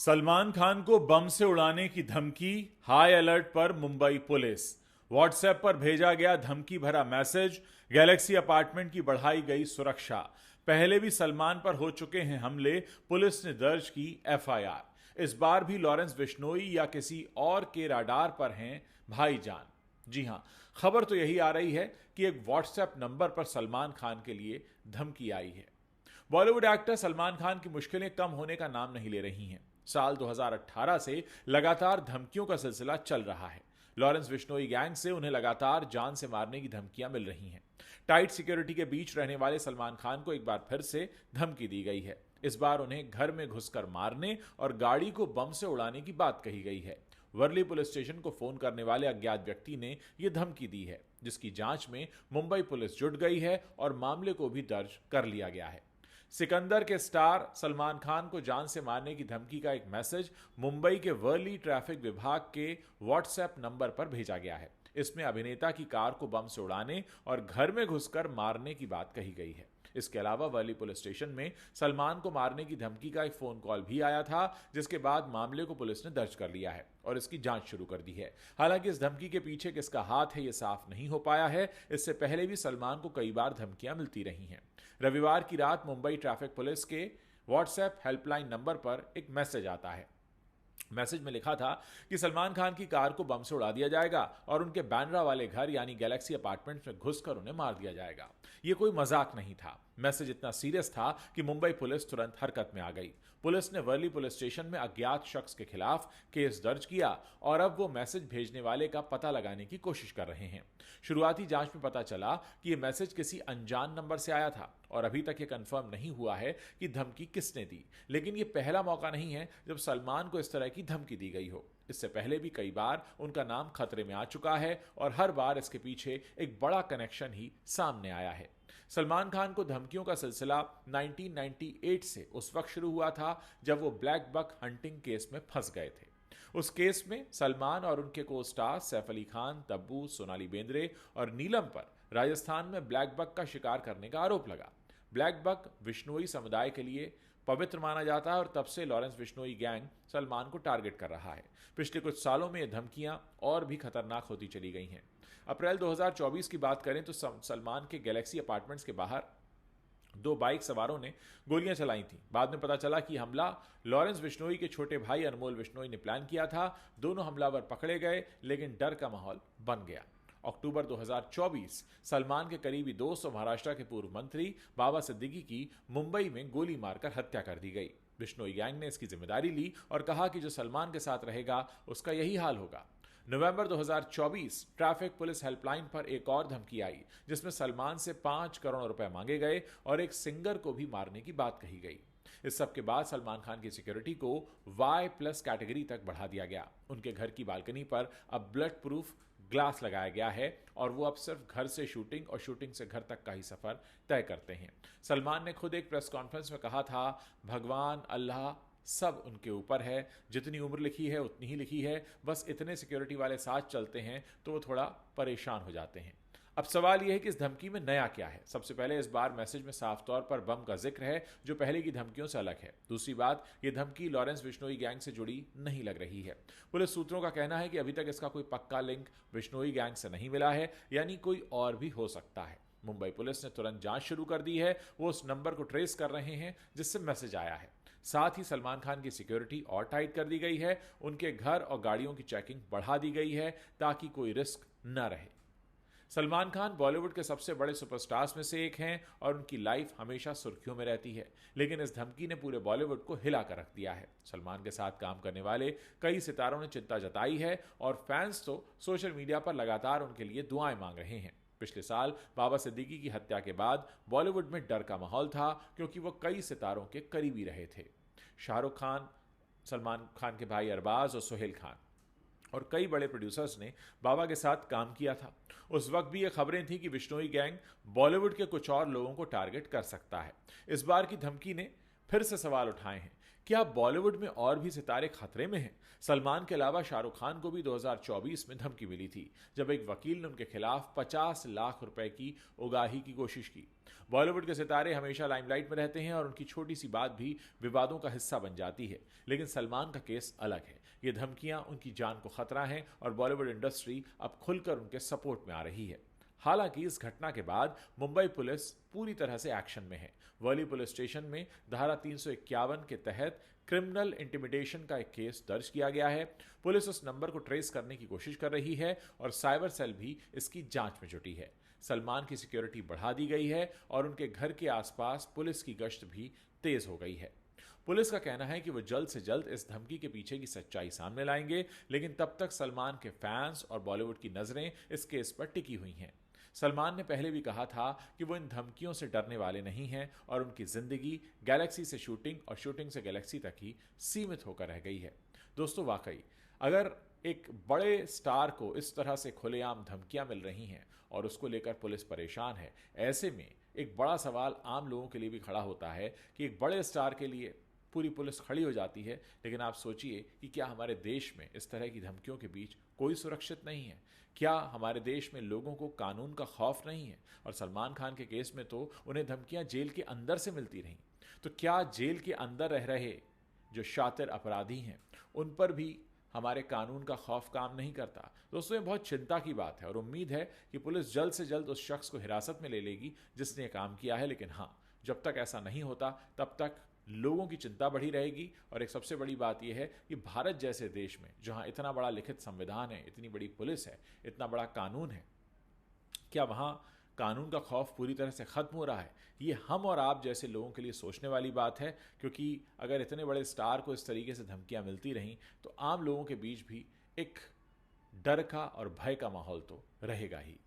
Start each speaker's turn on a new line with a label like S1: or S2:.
S1: सलमान खान को बम से उड़ाने की धमकी, हाई अलर्ट पर मुंबई पुलिस। व्हाट्सएप पर भेजा गया धमकी भरा मैसेज, गैलेक्सी अपार्टमेंट की बढ़ाई गई सुरक्षा। पहले भी सलमान पर हो चुके हैं हमले, पुलिस ने दर्ज की एफआईआर। इस बार भी लॉरेंस बिश्नोई या किसी और के राडार पर हैं भाईजान। जी हां, खबर तो यही आ रही है कि एक व्हाट्सएप नंबर पर सलमान खान के लिए धमकी आई है। बॉलीवुड एक्टर सलमान खान की मुश्किलें कम होने का नाम नहीं ले रही हैं। साल 2018 से लगातार धमकियों का सिलसिला चल रहा है। लॉरेंस बिश्नोई गैंग से उन्हें लगातार जान से मारने की धमकियां मिल रही हैं। टाइट सिक्योरिटी के बीच रहने वाले सलमान खान को एक बार फिर से धमकी दी गई है। इस बार उन्हें घर में घुसकर मारने और गाड़ी को बम से उड़ाने की बात कही गई है। वर्ली पुलिस स्टेशन को फोन करने वाले अज्ञात व्यक्ति ने यह धमकी दी है, जिसकी जांच में मुंबई पुलिस जुट गई है और मामले को भी दर्ज कर लिया गया है। सिकंदर के स्टार सलमान खान को जान से मारने की धमकी का एक मैसेज मुंबई के वर्ली ट्रैफिक विभाग के व्हाट्सएप नंबर पर भेजा गया है। इसमें अभिनेता की कार को बम से उड़ाने और घर में घुसकर मारने की बात कही गई है। इसके अलावा वर्ली पुलिस स्टेशन में सलमान को मारने की धमकी का एक फोन कॉल भी आया था, जिसके बाद मामले को पुलिस ने दर्ज कर लिया है और इसकी जांच शुरू कर दी है। हालांकि इस धमकी के पीछे किसका हाथ है, यह साफ नहीं हो पाया है। इससे पहले भी सलमान को कई बार धमकियां मिलती रही हैं। रविवार की रात मुंबई ट्रैफिक पुलिस के व्हाट्सएप हेल्पलाइन नंबर पर एक मैसेज आता है। मैसेज में लिखा था कि सलमान खान की कार को बम से उड़ा दिया जाएगा और उनके बांद्रा वाले घर यानी गैलेक्सी अपार्टमेंट्स में घुसकर उन्हें मार दिया जाएगा। यह कोई मजाक नहीं था। मैसेज इतना सीरियस था कि मुंबई पुलिस तुरंत हरकत में आ गई। पुलिस ने वर्ली पुलिस स्टेशन में अज्ञात शख्स के खिलाफ केस दर्ज किया और अब वो मैसेज भेजने वाले का पता लगाने की कोशिश कर रहे हैं। शुरुआती जांच में पता चला कि यह मैसेज किसी अनजान नंबर से आया था और अभी तक यह कंफर्म नहीं हुआ है कि धमकी किसने दी। लेकिन यह पहला मौका नहीं है जब सलमान को इस तरह की धमकी दी गई हो। इससे पहले भी कई बार उनका नाम खतरे में आ चुका है और हर बार इसके पीछे एक बड़ा कनेक्शन ही सामने आया है। सलमान खान को धमकियों का सिलसिला 1998 से उस वक्त शुरू हुआ था जब वो ब्लैक बक हंटिंग केस में फंस गए थे। उस केस में सलमान और उनके को स्टार सैफ अली खान, तब्बू, सोनाली बेंद्रे और नीलम पर राजस्थान में ब्लैक बक का शिकार करने का आरोप लगा। ब्लैक बक बिश्नोई समुदाय के लिए पवित्र माना जाता है और तब से लॉरेंस बिश्नोई गैंग सलमान को टारगेट कर रहा है। पिछले कुछ सालों में ये धमकियां और भी खतरनाक होती चली गई हैं। अप्रैल 2024 की बात करें तो सलमान के गैलेक्सी अपार्टमेंट्स के बाहर दो बाइक सवारों ने गोलियां चलाई थीं। बाद में पता चला कि हमला लॉरेंस बिश्नोई के छोटे भाई अनमोल बिश्नोई ने प्लान किया था। दोनों हमलावर पकड़े गए, लेकिन डर का माहौल बन गया। अक्टूबर 2024 सलमान के करीबी दोस्त और महाराष्ट्र के पूर्व मंत्री बाबा सिद्दीकी की मुंबई में गोली मारकर हत्या कर दी गई। बिश्नोई गैंग ने इसकी जिम्मेदारी ली और कहा कि जो सलमान के साथ रहेगा उसका यही हाल होगा। नवंबर 2024 ट्रैफिक पुलिस हेल्पलाइन पर एक और धमकी आई, जिसमें सलमान से 5 करोड़ रुपए मांगे गए और एक सिंगर को भी मारने की बात कही गई। इस सब के बाद सलमान खान की सिक्योरिटी को Y+ कैटेगरी तक बढ़ा दिया गया। उनके घर की बालकनी पर अब ब्लड प्रूफ ग्लास लगाया गया है और वो अब सिर्फ घर से शूटिंग और शूटिंग से घर तक का ही सफर तय करते हैं। सलमान ने खुद एक प्रेस कॉन्फ्रेंस में कहा था, भगवान अल्लाह सब उनके ऊपर है, जितनी उम्र लिखी है उतनी ही लिखी है, बस इतने सिक्योरिटी वाले साथ चलते हैं तो वो थोड़ा परेशान हो जाते हैं। अब सवाल यह है कि इस धमकी में नया क्या है। सबसे पहले इस बार मैसेज में साफ तौर पर बम का जिक्र है, जो पहले की धमकियों से अलग है। दूसरी बात, यह धमकी लॉरेंस बिश्नोई गैंग से जुड़ी नहीं लग रही है। पुलिस सूत्रों का कहना है कि अभी तक इसका कोई पक्का लिंक बिश्नोई गैंग से नहीं मिला है, यानी कोई और भी हो सकता है। मुंबई पुलिस ने तुरंत जांच शुरू कर दी है। वो उस नंबर को ट्रेस कर रहे हैं जिससे मैसेज आया है। साथ ही सलमान खान की सिक्योरिटी और टाइट कर दी गई है। उनके घर और गाड़ियों की चेकिंग बढ़ा दी गई है ताकि कोई रिस्क न रहे। सलमान खान बॉलीवुड के सबसे बड़े सुपरस्टार्स में से एक हैं और उनकी लाइफ हमेशा सुर्खियों में रहती है, लेकिन इस धमकी ने पूरे बॉलीवुड को हिला कर रख दिया है। सलमान के साथ काम करने वाले कई सितारों ने चिंता जताई है और फैंस तो सोशल मीडिया पर लगातार उनके लिए दुआएं मांग रहे हैं। पिछले साल बाबा सिद्दीकी की हत्या के बाद बॉलीवुड में डर का माहौल था, क्योंकि वो कई सितारों के करीबी रहे थे। शाहरुख खान, सलमान खान के भाई अरबाज और सोहेल खान और कई बड़े प्रोड्यूसर्स ने बाबा के साथ काम किया था। उस वक्त भी ये खबरें थी कि बिश्नोई गैंग बॉलीवुड के कुछ और लोगों को टारगेट कर सकता है। इस बार की धमकी ने फिर से सवाल उठाए हैं। क्या बॉलीवुड में और भी सितारे खतरे में हैं? सलमान के अलावा शाहरुख खान को भी 2024 में धमकी मिली थी, जब एक वकील ने उनके खिलाफ 50 लाख रुपए की उगाही की कोशिश की। बॉलीवुड के सितारे हमेशा लाइमलाइट में रहते हैं और उनकी छोटी सी बात भी विवादों का हिस्सा बन जाती है, लेकिन सलमान का केस अलग है। ये धमकियां उनकी जान को खतरा हैं और बॉलीवुड इंडस्ट्री अब खुलकर उनके सपोर्ट में आ रही है। हालांकि इस घटना के बाद मुंबई पुलिस पूरी तरह से एक्शन में है। वर्ली पुलिस स्टेशन में धारा 351 के तहत क्रिमिनल इंटिमिडेशन का एक केस दर्ज किया गया है। पुलिस उस नंबर को ट्रेस करने की कोशिश कर रही है और साइबर सेल भी इसकी जांच में जुटी है। सलमान की सिक्योरिटी बढ़ा दी गई है और उनके घर के आसपास पुलिस की गश्त भी तेज हो गई है। पुलिस का कहना है कि वो जल्द से जल्द इस धमकी के पीछे की सच्चाई सामने लाएंगे, लेकिन तब तक सलमान के फैंस और बॉलीवुड की नजरें इस केस पर टिकी हुई हैं। सलमान ने पहले भी कहा था कि वो इन धमकियों से डरने वाले नहीं हैं और उनकी जिंदगी गैलेक्सी से शूटिंग और शूटिंग से गैलेक्सी तक ही सीमित होकर रह गई है। दोस्तों, वाकई अगर एक बड़े स्टार को इस तरह से खुलेआम धमकियां मिल रही हैं और उसको लेकर पुलिस परेशान है, ऐसे में एक बड़ा सवाल आम लोगों के लिए भी खड़ा होता है कि एक बड़े स्टार के लिए पूरी पुलिस खड़ी हो जाती है, लेकिन आप सोचिए कि क्या हमारे देश में इस तरह की धमकियों के बीच कोई सुरक्षित नहीं है? क्या हमारे देश में लोगों को कानून का खौफ नहीं है? और सलमान खान के केस में तो उन्हें धमकियां जेल के अंदर से मिलती रहीं। तो क्या जेल के अंदर रह रहे जो शातिर अपराधी हैं उन पर भी हमारे कानून का खौफ काम नहीं करता? दोस्तों, ये बहुत चिंता की बात है और उम्मीद है कि पुलिस जल्द से जल्द उस शख्स को हिरासत में ले लेगी जिसने काम किया है। लेकिन हाँ, जब तक ऐसा नहीं होता तब तक लोगों की चिंता बढ़ी रहेगी। और एक सबसे बड़ी बात यह है कि भारत जैसे देश में जहां इतना बड़ा लिखित संविधान है, इतनी बड़ी पुलिस है, इतना बड़ा कानून है, क्या वहां कानून का खौफ पूरी तरह से खत्म हो रहा है? ये हम और आप जैसे लोगों के लिए सोचने वाली बात है, क्योंकि अगर इतने बड़े स्टार को इस तरीके से धमकियां मिलती रहीं तो आम लोगों के बीच भी एक डर का और भय का माहौल तो रहेगा ही।